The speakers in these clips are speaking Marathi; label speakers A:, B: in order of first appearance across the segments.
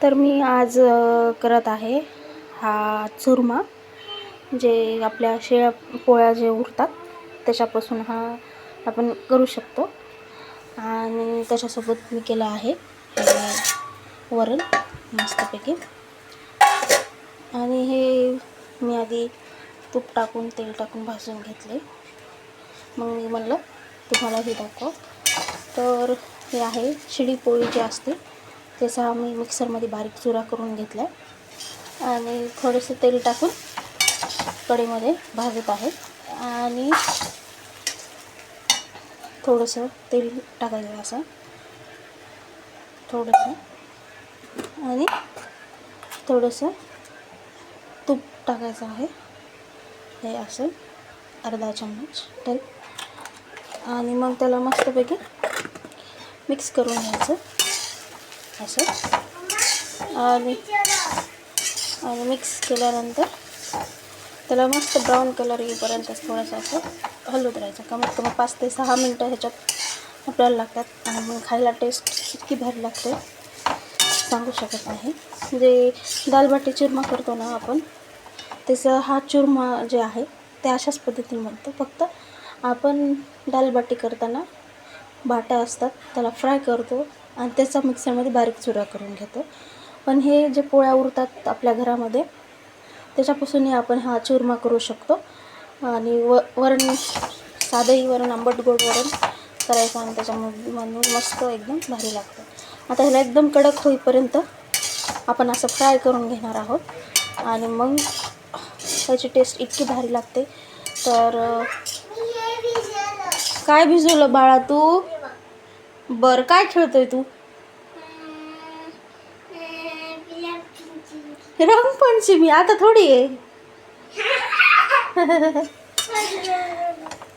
A: तर मी आज करत आहे हा चुरमा, जे आपल्या शेळ्या पोळ्या जे उरतात त्याच्यापासून हा आपण करू शकतो. आणि त्याच्यासोबत मी केलं आहे वरण मस्तपैकी. आणि हे मी आधी तूप टाकून तेल टाकून भाजून घेतले. मग मी म्हणलं तुम्हाला हे दाखव. तर हे आहे शिळी पोळी जी असते त्याचा मी मिक्सरमध्ये बारीक चुरा करून घेतला आणि थोडंसं तेल टाकून कढईमध्ये भाजत आहे. आणि थोडंसं तेल टाकायचं असं थोडंसं, आणि थोडंसं तूप टाकायचं आहे, हे असं अर्धा चम्मच टाईप. आणि मग त्याला मस्तपैकी मिक्स करून घ्यायचं असं. आणि मिक्स केल्यानंतर त्याला मस्त ब्राऊन कलर येईपर्यंत थोडंसं असं हलवत राहायचं. कमीत कमी 5 ते 6 मिनटं ह्याच्यात आपल्याला लागतात. आणि मग खायला टेस्ट इतकी भारी लागते सांगू शकत नाही. जे दालबाटी चुरमा करतो ना आपण, त्याचं हा चुरमा जे आहे ते अशाच पद्धतीने बनतो. फक्त आपण दालबाटी करताना बाटा असतात त्याला फ्राय करतो आणि त्याचा मिक्सरमध्ये बारीक चुरा करून घेतो. पण हे जे पोळ्या उरतात आपल्या घरामध्ये त्याच्यापासूनही आपण हा चुरमा करू शकतो. आणि वरण साधंही वरण, आंबट गोड वरण करायचं आणि त्याच्यामध्ये मस्त एकदम भारी लागतं. आता ह्याला एकदम कडक होईपर्यंत आपण असं फ्राय करून घेणार आहोत. आणि मग त्याची टेस्ट इतकी भारी लागते. तर काय भिजवलं बाळा तू? बरं, काय खेळतोय तू? रंगपंचमी आता थोडी आहे.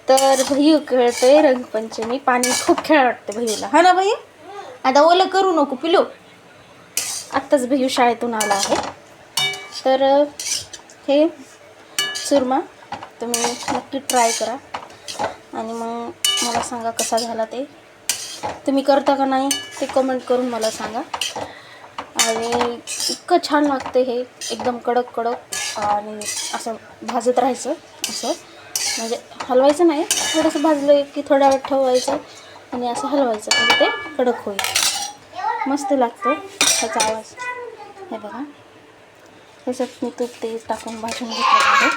A: तर भैयू खेळतोय रंगपंचमी. पाणी खूप खेळ वाटते भैयूला, हा ना भैयू? आता ओलं करू नको पिलू. आत्ताच भैयू शाळेतून आला आहे. तर हे चुरमा तुम्ही नक्की ट्राय करा आणि मग मला सांगा कसा झाला ते. तुम्ही करता का नाही ते कमेंट करून मला सांगा. आणि इतकं छान लागते हे, एकदम कडक कडक. आणि असं भाजत राहायचं असं, म्हणजे हलवायचं नाही, थोडंसं भाजलं की थोड्या वेळ ठेवायचं आणि असं हलवायचं म्हणजे ते कडक होईल. मस्त लागतं त्याचा आवाज. हे बघा, त्याच्यात मी तूप तेल टाकून भाजून घेतलं आहे.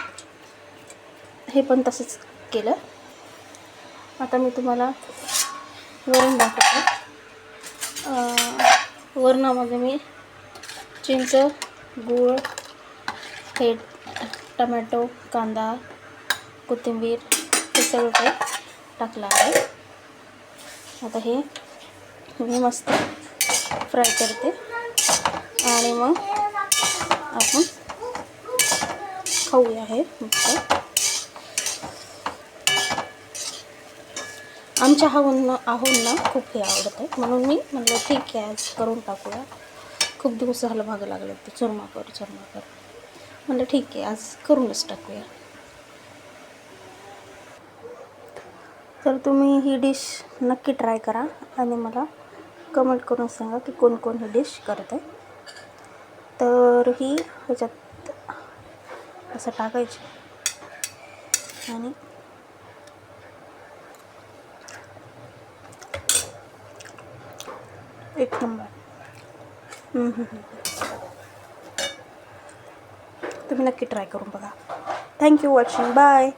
A: हे पण तसंच केलं. आता मी तुम्हाला वरण दाखवते. वरणामध्ये मी चिंच, गूळ, हे टमॅटो, कांदा, कोथिंबीर हे सगळं काही टाकलं आहे. आता हे मी मस्त फ्राय करते आणि मग आपण खाऊया. हे मस्त आमच्या आहोंना खूप हे आवडत आहे, म्हणून मी म्हटलं ठीक आहे आज करून टाकूया. खूप दिवस झालं मागं लागलं ते चुरमा कर म्हटलं ठीक आहे आज करूनच टाकूया. तर तुम्ही ही डिश नक्की ट्राय करा आणि मला कमेंट करून सांगा की कोण कोण ही डिश करत आहे. तर ही ह्याच्यात असं टाकायची आणि एक नंबर. तुम्ही नक्की ट्राय करून बघा. Thank you watching. बाय.